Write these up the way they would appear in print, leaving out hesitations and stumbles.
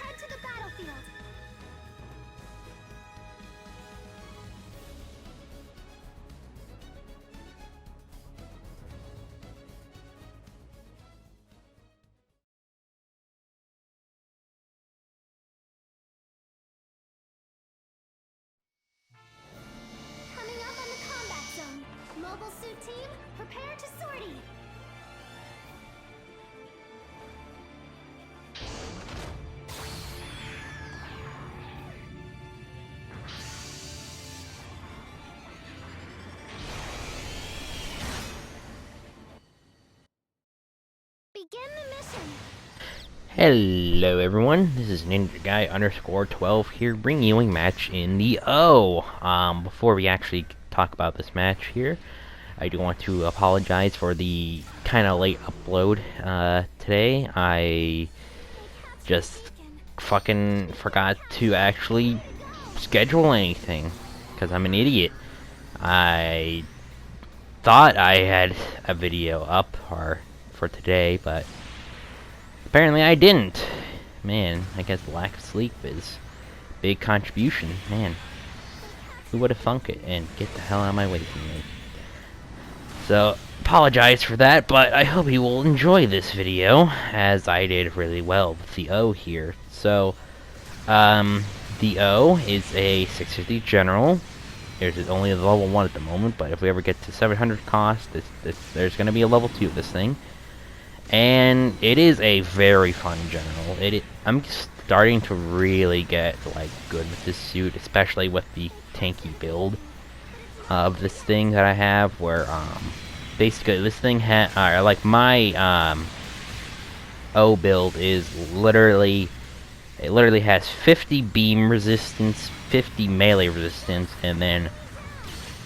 Head to the battlefield. Coming up on the combat zone. Mobile suit team, prepare to sortie. Begin the mission. Hello everyone, this is Ninja_Guy_12 here, bringing you a match in the O. Before we actually talk about this match here, I do want to apologize for the kind of late upload today. I just fucking forgot to actually schedule anything, because I'm an idiot. I thought I had a video up for today, but apparently I didn't. Man, I guess lack of sleep is a big contribution. Man, who would have thunk it? And get the hell out of my way from me. So, apologize for that, but I hope you will enjoy this video, as I did really well with the O here. So, the O is a 650 General. There's only a level 1 at the moment, but if we ever get to 700 cost, there's going to be a level 2 of this thing. And it is a very fun general. I'm starting to really get good with this suit, especially with the tanky build of this thing that I have, where basically this thing my O build is literally has 50 beam resistance, 50 melee resistance, and then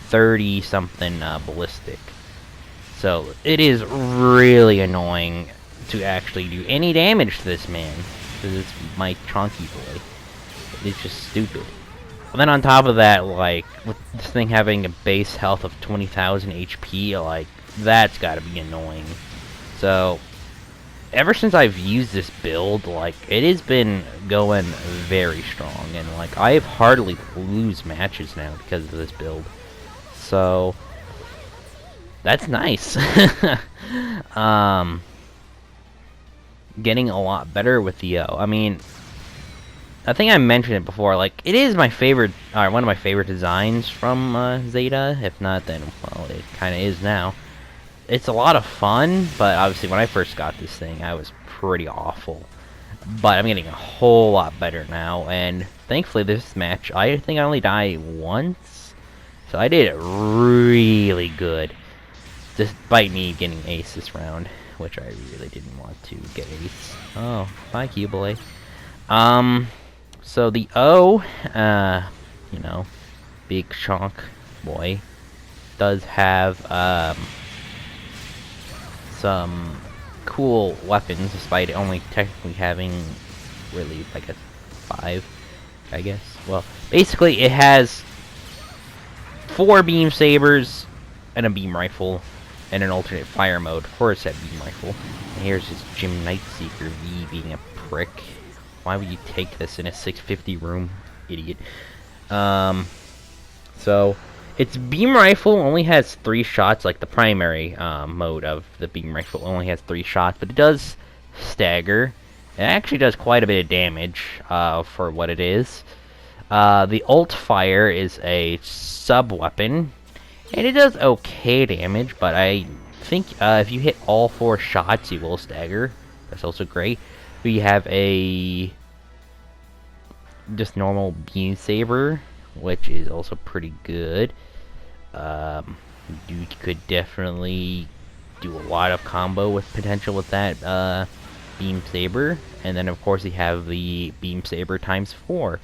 30 something ballistic. So it is really annoying to actually do any damage to this man, because it's my chonky boy. It's just stupid. And then on top of that, with this thing having a base health of 20,000 HP, that's gotta be annoying. So, ever since I've used this build, it has been going very strong, and I hardly lose matches now because of this build. So, that's nice. Getting a lot better with the O. I mean, I think I mentioned it before, it is my favorite, or one of my favorite designs from Zeta. If not, then, well, it kind of is now. It's a lot of fun, but obviously when I first got this thing, I was pretty awful. But I'm getting a whole lot better now, and thankfully this match, I think I only died once. So I did really good, despite me getting ace this round, which I really didn't want to get ace. Oh, thank you, boy. So the O, you know, big chunk boy, does have, some cool weapons, despite only technically having, really, 5, I guess. Well, basically it has 4 beam sabers and a beam rifle, and an alternate fire mode for a set beam rifle. And here's his Gym Nightseeker V being a prick. Why would you take this in a 650 room, idiot? So its beam rifle only has 3 shots, the primary mode of the beam rifle only has 3 shots, but it does stagger. It actually does quite a bit of damage for what it is. The ult fire is a sub weapon, and it does okay damage, but I think if you hit all 4 shots, you will stagger. That's also great. We have a just normal beam saber, which is also pretty good. You could definitely do a lot of combo with potential with that beam saber, and then of course you have the beam saber times 4,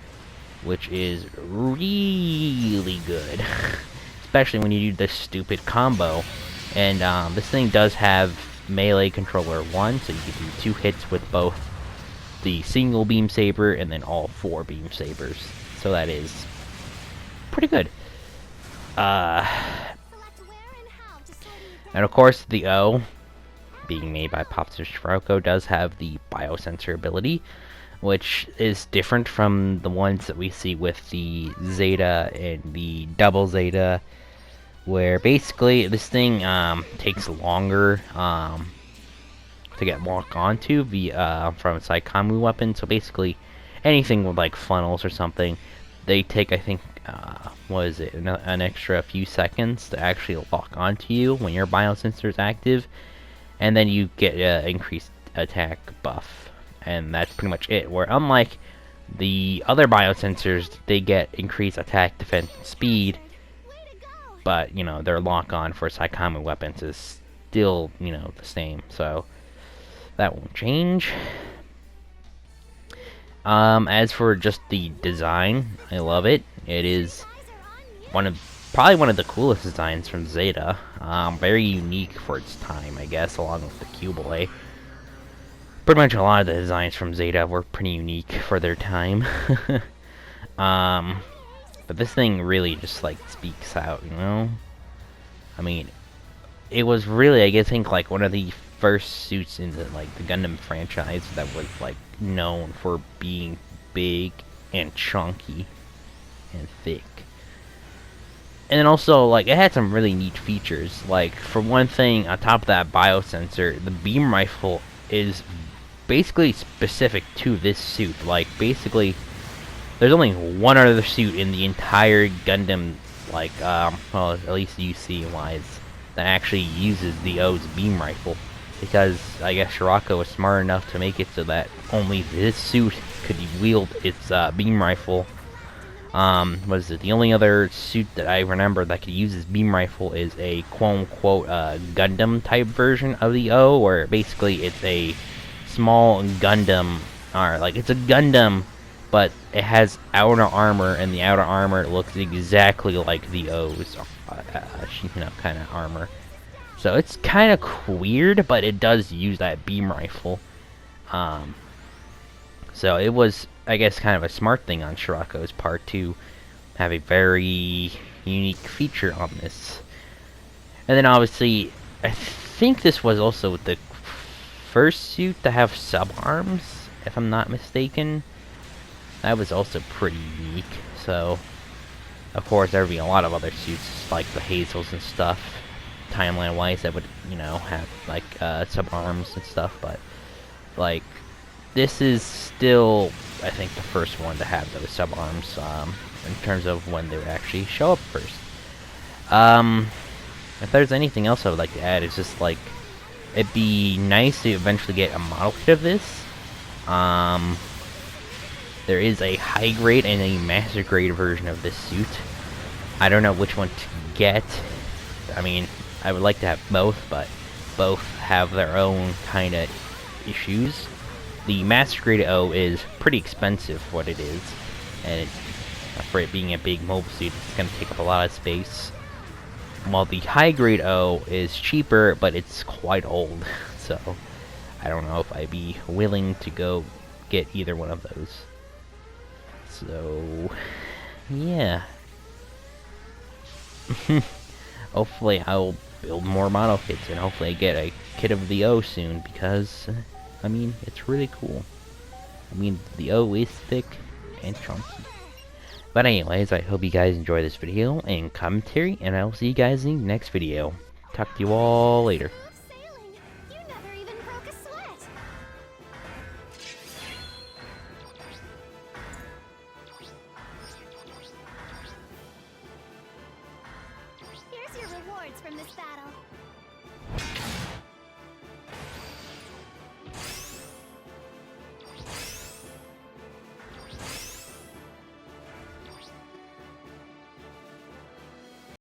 which is really good. Especially when you do this stupid combo. And this thing does have melee controller 1, so you can do 2 hits with both the single beam saber and then all 4 beam sabers. So that is pretty good. And of course the O, being made by Popsicle Shiroko, does have the biosensor ability. which is different from the ones that we see with the Zeta and the Double Zeta, where basically this thing takes longer to get locked onto from a Saikamu weapon. So basically, anything with like funnels or something, they take, I think, was it an extra few seconds to actually lock onto you when your biosensor is active, and then you get increased attack buff, and that's pretty much it. Where unlike the other biosensors, they get increased attack, defense, and speed, but you know their lock on for Saikamu weapons is still, you know, the same. So that won't change. As for just the design, I love it. It is probably one of the coolest designs from Zeta. Very unique for its time, I guess, along with the Cubelay. Pretty much a lot of the designs from Zeta were pretty unique for their time. But this thing really just like speaks out, you know? I mean, it was really, I think, like one of the first suits in the Gundam franchise that was like known for being big and chunky and thick. And then also, like, it had some really neat features. Like, for one thing, on top of that biosensor, the beam rifle is basically specific to this suit. Like, basically, there's only one other suit in the entire Gundam, like, well, at least UC-wise, that actually uses the O's beam rifle. Because, I guess, Shirako was smart enough to make it so that only this suit could wield its beam rifle. Was it the only other suit that I remember that could use this beam rifle is a quote-unquote Gundam type version of the O, where basically it's a small Gundam, or like it's a Gundam, but it has outer armor, and the outer armor looks exactly like the O's, you know, kind of armor. So it's kind of weird, but it does use that beam rifle. So it was, I guess, kind of a smart thing on Shirako's part to have a very unique feature on this. And then obviously, I think this was also the first suit to have sub-arms, if I'm not mistaken. That was also pretty unique. So, of course, there would be a lot of other suits, like the Hazels and stuff, timeline-wise, that would, you know, have, like, sub-arms and stuff, but, like, this is still, I think, the first one to have those sub-arms, in terms of when they would actually show up first. If there's anything else I would like to add, it's just, like, it'd be nice to eventually get a model kit of this. There is a high-grade and a master-grade version of this suit. I don't know which one to get. I mean, I would like to have both, but both have their own kind of issues. The Master Grade O is pretty expensive for what it is, and for it being a big mobile suit, it's going to take up a lot of space. While the High Grade O is cheaper, but it's quite old, so I don't know if I'd be willing to go get either one of those. So, yeah. Hopefully I'll build more model kits, and hopefully I get a kit of the O soon, because, I mean, it's really cool. I mean, the O is thick and chunky. But anyways, I hope you guys enjoy this video and commentary, and I will see you guys in the next video. Talk to you all later. Sailing. You never even broke a sweat. Here's your rewards from this battle.